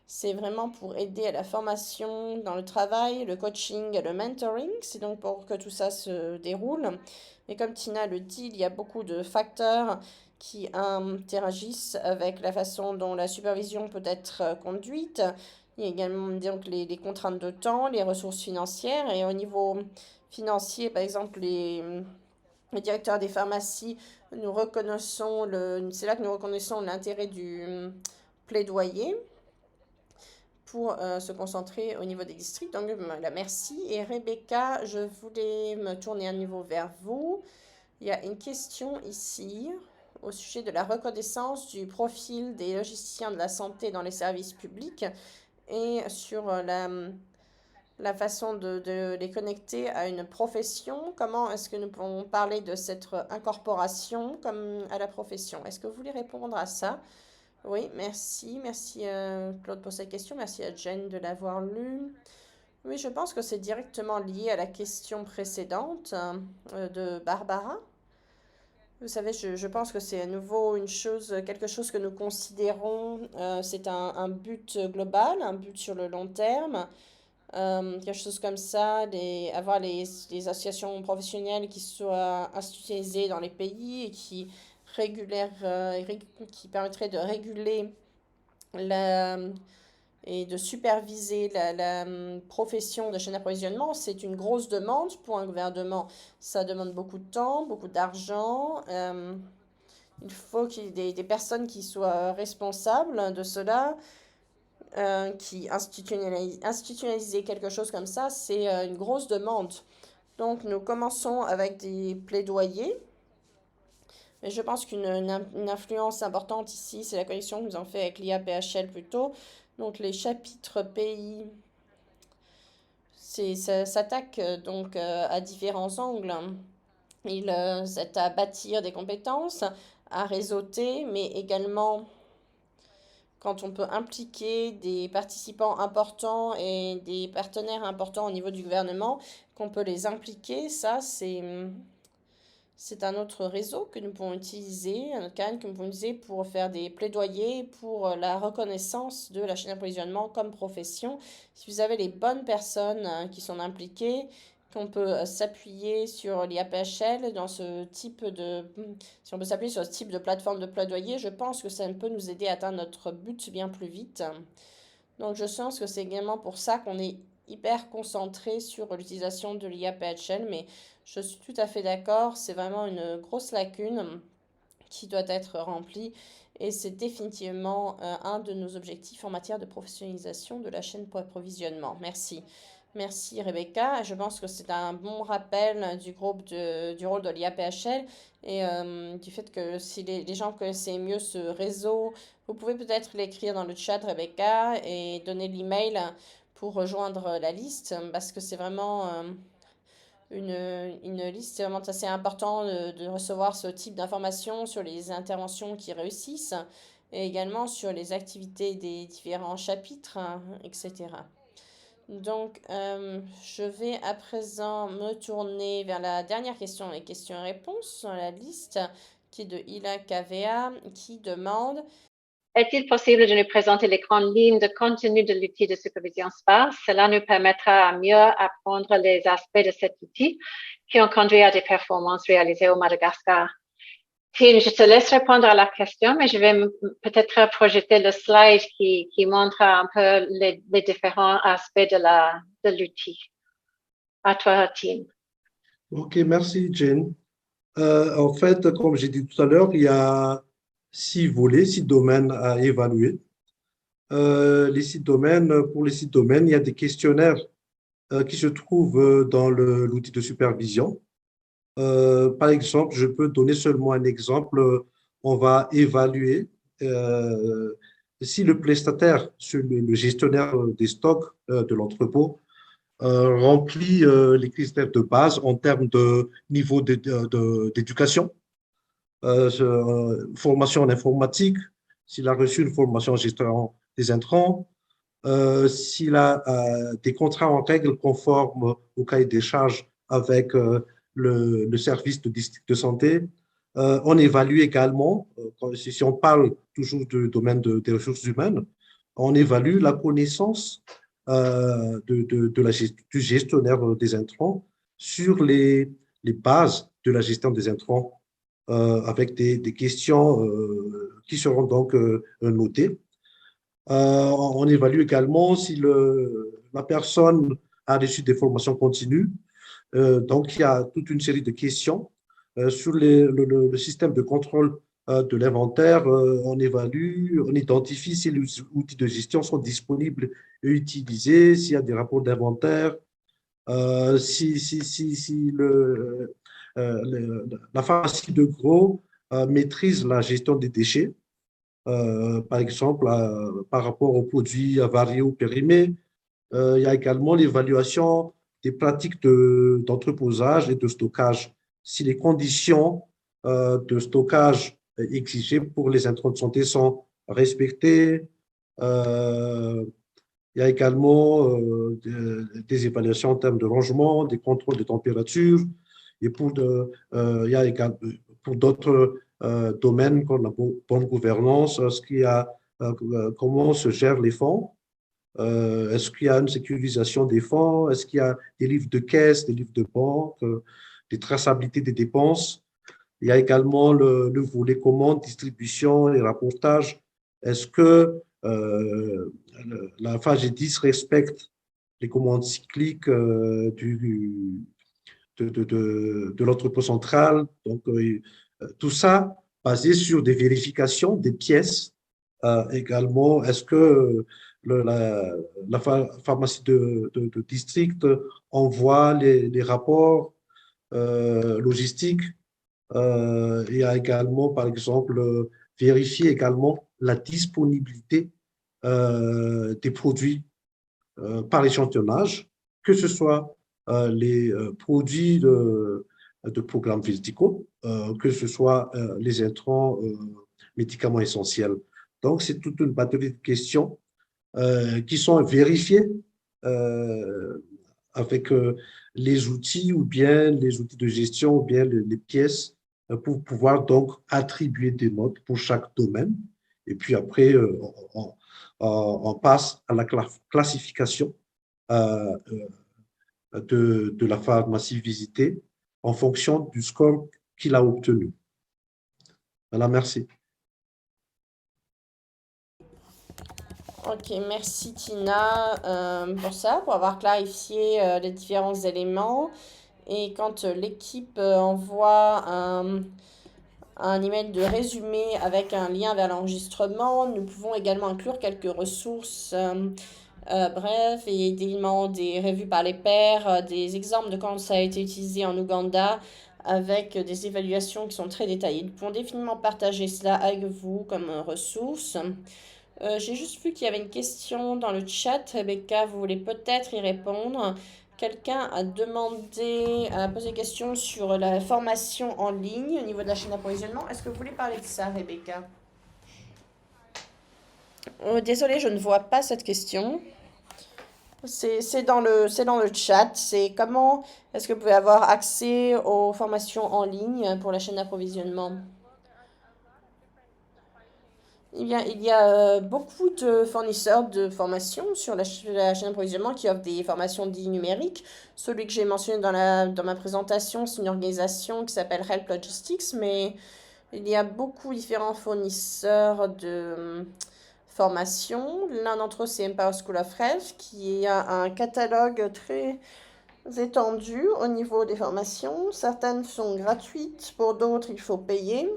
C'est vraiment pour aider à la formation dans le travail, le coaching et le mentoring. C'est donc pour que tout ça se déroule. Mais comme Tina le dit, il y a beaucoup de facteurs qui interagissent avec la façon dont la supervision peut être conduite. Il y a également donc, les contraintes de temps, les ressources financières. Et au niveau financier, par exemple, les directeurs des pharmacies, c'est là que nous reconnaissons l'intérêt du plaidoyer pour se concentrer au niveau des districts. Donc, merci. Et Rebecca, je voulais me tourner à nouveau vers vous. Il y a une question ici au sujet de la reconnaissance du profil des logisticiens de la santé dans les services publics et sur la façon de les connecter à une profession. Comment est-ce que nous pouvons parler de cette incorporation comme à la profession? Est-ce que vous voulez répondre à ça? Oui, merci. Merci Claude pour cette question. Merci à Jen de l'avoir lue. Oui, je pense que c'est directement lié à la question précédente de Barbara. Vous savez, je pense que c'est à nouveau quelque chose que nous considérons, c'est un but global, un but sur le long terme. Quelque chose comme ça, avoir les associations professionnelles qui soient institutionnalisées dans les pays et qui permettrait de réguler et de superviser la profession de chaîne d'approvisionnement. C'est une grosse demande pour un gouvernement. Ça demande beaucoup de temps, beaucoup d'argent. Il faut qu'il y ait des personnes qui soient responsables de cela, qui institutionnaliser quelque chose comme ça, c'est une grosse demande. Donc, nous commençons avec des plaidoyers. Mais je pense qu'une influence importante ici, c'est la connexion que nous avons fait avec l'IAPHL plus tôt. Donc, les chapitres pays, ça s'attaque donc à différents angles. C'est à bâtir des compétences, à réseauter, mais également quand on peut impliquer des participants importants et des partenaires importants au niveau du gouvernement, qu'on peut les impliquer, ça, c'est un autre réseau que nous pouvons utiliser, un autre canal que nous pouvons utiliser pour faire des plaidoyers pour la reconnaissance de la chaîne d'approvisionnement comme profession. Si vous avez les bonnes personnes qui sont impliquées, qu'on peut s'appuyer sur l'IAPHL dans ce type de... Si on peut s'appuyer sur ce type de plateforme de plaidoyer, je pense que ça peut nous aider à atteindre notre but bien plus vite. Donc je pense que c'est également pour ça qu'on est hyper concentré sur l'utilisation de l'IAPHL, mais je suis tout à fait d'accord, c'est vraiment une grosse lacune qui doit être remplie et c'est définitivement un de nos objectifs en matière de professionnalisation de la chaîne pour approvisionnement. Merci. Merci Rebecca. Je pense que c'est un bon rappel du du rôle de l'IAPHL et du fait que si les gens connaissaient mieux ce réseau, vous pouvez peut-être l'écrire dans le chat Rebecca et donner l'email pour rejoindre la liste parce que c'est vraiment une liste, c'est vraiment assez important de recevoir ce type d'informations sur les interventions qui réussissent et également sur les activités des différents chapitres, etc. Donc, je vais à présent me tourner vers la dernière question, les questions et réponses sur la liste, qui est de Ila KVA, qui demande est-il possible de nous présenter les grandes lignes de contenu de l'outil de supervision sparse? Cela nous permettra à mieux apprendre les aspects de cet outil qui ont conduit à des performances réalisées au Madagascar. Tim, je te laisse répondre à la question, mais je vais peut-être projeter le slide qui montre un peu les différents aspects de l'outil. À toi, Tim. Ok, merci Jane. En fait, comme j'ai dit tout à l'heure, il y a 6 volets, 6 domaines à évaluer. Les 6 domaines, pour les 6 domaines, il y a des questionnaires qui se trouvent dans l'outil de supervision. Par exemple, je peux donner seulement un exemple. On va évaluer si le prestataire, le gestionnaire des stocks de l'entrepôt, remplit les critères de base en termes de niveau d'éducation, formation en informatique, s'il a reçu une formation en gestion des intrants, s'il a des contrats en règle conformes au cahier des charges avec le service de district de santé. On évalue également, si on parle toujours du domaine des ressources humaines, on évalue la connaissance du gestionnaire des intrants sur les bases de la gestion des intrants avec des questions qui seront donc notées. On évalue également si la personne a reçu des formations continues. Donc, il y a toute une série de questions sur le système de contrôle de l'inventaire. On évalue, on identifie si les outils de gestion sont disponibles et utilisés, s'il y a des rapports d'inventaire, si la pharmacie de gros maîtrise la gestion des déchets. Par exemple, par rapport aux produits avariés ou périmés. Il y a également l'évaluation des pratiques d'entreposage et de stockage. Si les conditions de stockage exigées pour les intrants de santé sont respectées. Il y a également des évaluations en termes de rangement, des contrôles de température. Et il y a également, pour d'autres domaines comme la bonne gouvernance, comment se gèrent les fonds, est-ce qu'il y a une sécurisation des fonds, est-ce qu'il y a des livres de caisse, des livres de banque, des traçabilités des dépenses. Il y a également le volet commande, distribution et rapportage. Est-ce que la FAGEDIS respecte les commandes cycliques de l'entrepôt central? Donc, tout ça basé sur des vérifications des pièces. Également, est-ce que la pharmacie de district envoie les rapports logistiques? Il y a également, par exemple, vérifier également la disponibilité des produits par échantillonnage, que ce soit les produits de programmes médicaux, que ce soit les intrants médicaments essentiels. Donc, c'est toute une batterie de questions qui sont vérifiées avec les outils ou bien les outils de gestion ou bien les pièces pour pouvoir donc attribuer des notes pour chaque domaine. Et puis après, on passe à la classification euh, de la pharmacie visitée en fonction du score qu'il a obtenu. Voilà, merci. Ok, merci Tina pour ça, pour avoir clarifié les différents éléments. Et quand l'équipe envoie un email de résumé avec un lien vers l'enregistrement, nous pouvons également inclure quelques ressources bref, et des éléments des revues par les pairs, des exemples de quand ça a été utilisé en Ouganda, avec des évaluations qui sont très détaillées. Nous pouvons définitivement partager cela avec vous comme ressource. J'ai juste vu qu'il y avait une question dans le chat. Rebecca, vous voulez peut-être y répondre. Quelqu'un a demandé, a posé une question sur la formation en ligne au niveau de la chaîne d'approvisionnement. Est-ce que vous voulez parler de ça, Rebecca? Désolée, je ne vois pas cette question. C'est dans le chat. C'est comment est-ce que vous pouvez avoir accès aux formations en ligne pour la chaîne d'approvisionnement? Il y a beaucoup de fournisseurs de formations sur la chaîne d'approvisionnement qui offrent des formations dites numériques. Celui que j'ai mentionné dans ma présentation, c'est une organisation qui s'appelle Help Logistics, mais il y a beaucoup de différents fournisseurs de formations. L'un d'entre eux, c'est Empower School of Health, qui a un catalogue très étendu au niveau des formations. Certaines sont gratuites, pour d'autres, il faut payer.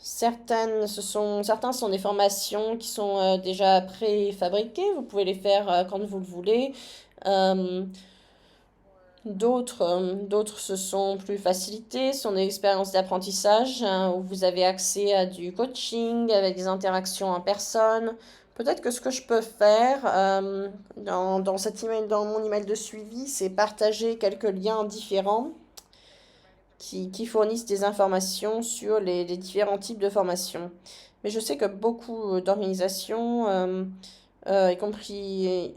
Certains sont des formations qui sont déjà préfabriquées. Vous pouvez les faire quand vous le voulez. D'autres se sont plus facilités, ce sont des expériences d'apprentissage où vous avez accès à du coaching avec des interactions en personne. Peut-être que ce que je peux faire dans mon email de suivi, c'est partager quelques liens différents qui fournissent des informations sur les différents types de formations. Mais je sais que beaucoup d'organisations, y compris,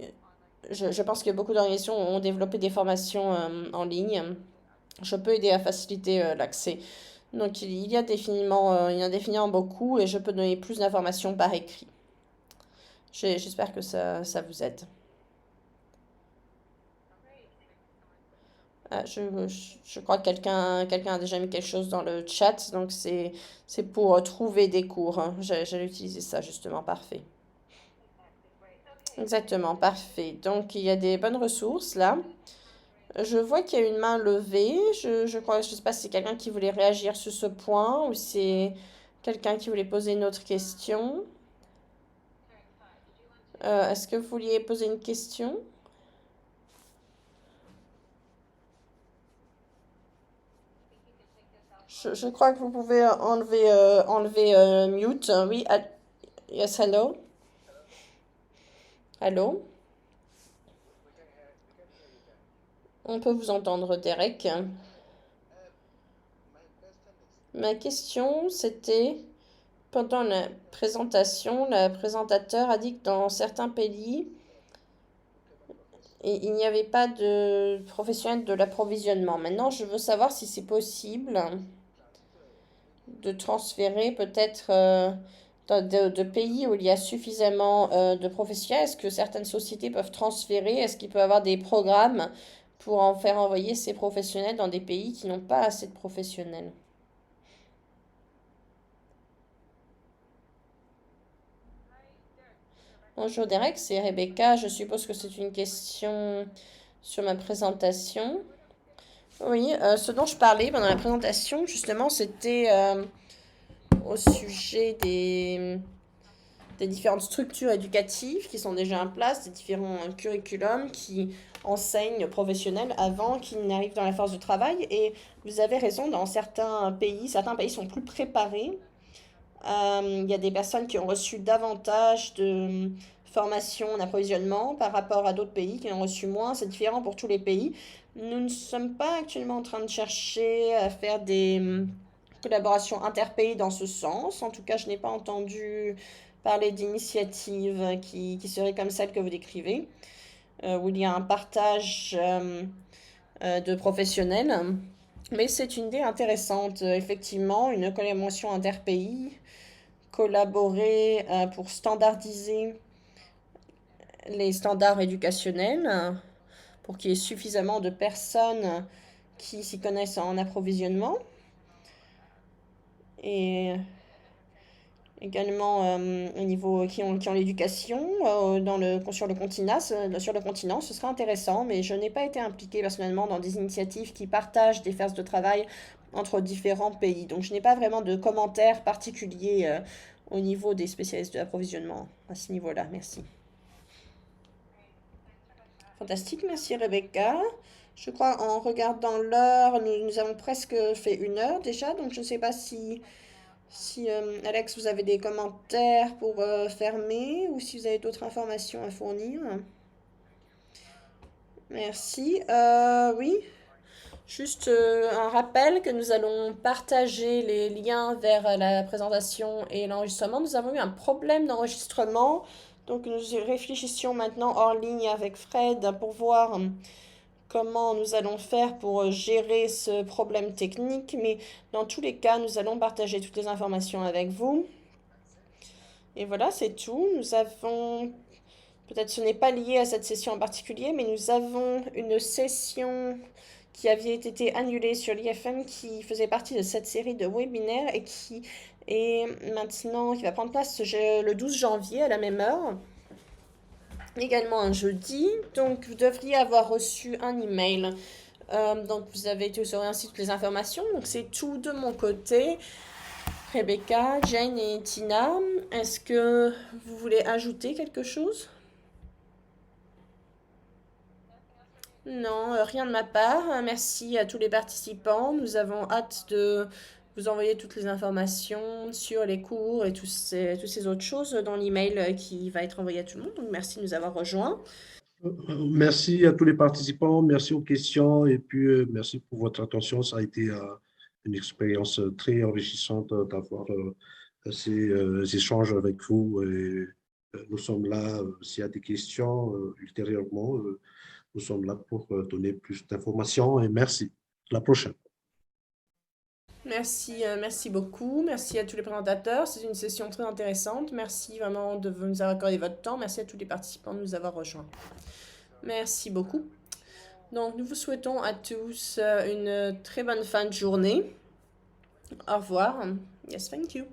je pense que beaucoup d'organisations ont développé des formations en ligne. Je peux aider à faciliter l'accès. Donc il y a définitivement beaucoup et je peux donner plus d'informations par écrit. J'espère que ça vous aide. Je crois que quelqu'un a déjà mis quelque chose dans le chat, donc c'est pour trouver des cours. Hein. J'allais utiliser ça justement, parfait. Exactement, parfait. Donc il y a des bonnes ressources là. Je vois qu'il y a une main levée. Je sais pas si c'est quelqu'un qui voulait réagir sur ce point ou c'est quelqu'un qui voulait poser une autre question. Est-ce que vous vouliez poser une question? Je crois que vous pouvez enlever mute. Oui, yes, hello. Allô? On peut vous entendre, Derek. Ma question, c'était, pendant la présentation, le présentateur a dit que dans certains pays, il n'y avait pas de professionnels de l'approvisionnement. Maintenant, je veux savoir si c'est possible de transférer peut-être de pays où il y a suffisamment de professionnels. Est-ce que certaines sociétés peuvent transférer? Est-ce qu'il peut y avoir des programmes pour en faire envoyer ces professionnels dans des pays qui n'ont pas assez de professionnels? Bonjour Derek, c'est Rebecca. Je suppose que c'est une question sur ma présentation. Oui, ce dont je parlais pendant la présentation, justement, c'était au sujet des différentes structures éducatives qui sont déjà en place, des différents curriculums qui enseignent aux professionnels avant qu'ils n'arrivent dans la force de travail. Et vous avez raison, dans certains pays sont plus préparés. Il y a des personnes qui ont reçu davantage de formation en approvisionnement par rapport à d'autres pays qui en ont reçu moins. C'est différent pour tous les pays. Nous ne sommes pas actuellement en train de chercher à faire des collaboration interpays dans ce sens. En tout cas, je n'ai pas entendu parler d'initiatives qui seraient comme celle que vous décrivez, où il y a un partage de professionnels. Mais c'est une idée intéressante, effectivement, une collaboration interpays, collaborer pour standardiser les standards éducationnels, pour qu'il y ait suffisamment de personnes qui s'y connaissent en approvisionnement. Et également au niveau qui ont l'éducation sur le continent, ce sera intéressant, mais je n'ai pas été impliquée personnellement dans des initiatives qui partagent des phases de travail entre différents pays. Donc je n'ai pas vraiment de commentaires particuliers au niveau des spécialistes de l'approvisionnement à ce niveau-là. Merci. Fantastique, merci Rebecca. Je crois en regardant l'heure, nous avons presque fait 1 heure déjà, donc je ne sais pas si Alex, vous avez des commentaires pour fermer ou si vous avez d'autres informations à fournir. Merci. Oui, juste un rappel que nous allons partager les liens vers la présentation et l'enregistrement. Nous avons eu un problème d'enregistrement, donc nous réfléchissions maintenant hors ligne avec Fred pour voir comment nous allons faire pour gérer ce problème technique, mais dans tous les cas, nous allons partager toutes les informations avec vous. Et voilà, c'est tout. Nous avons, peut-être ce n'est pas lié à cette session en particulier, mais nous avons une session qui avait été annulée sur l'IFM qui faisait partie de cette série de webinaires et qui est maintenant, qui va prendre place le 12 janvier à la même heure. Également un jeudi, donc vous devriez avoir reçu un email. Donc vous aurez ainsi toutes les informations. Donc c'est tout de mon côté. Rebecca, Jane et Tina, est-ce que vous voulez ajouter quelque chose? Non, rien de ma part. Merci à tous les participants. Nous avons hâte de vous envoyer toutes les informations sur les cours et toutes ces autres choses dans l'email qui va être envoyé à tout le monde. Donc, merci de nous avoir rejoints. Merci à tous les participants, merci aux questions et puis merci pour votre attention. Ça a été une expérience très enrichissante d'avoir ces échanges avec vous. Et nous sommes là, s'il y a des questions ultérieurement, nous sommes là pour donner plus d'informations et merci. À la prochaine. Merci beaucoup. Merci à tous les présentateurs. C'est une session très intéressante. Merci vraiment de nous avoir accordé votre temps. Merci à tous les participants de nous avoir rejoints. Merci beaucoup. Donc, nous vous souhaitons à tous une très bonne fin de journée. Au revoir. Yes, thank you.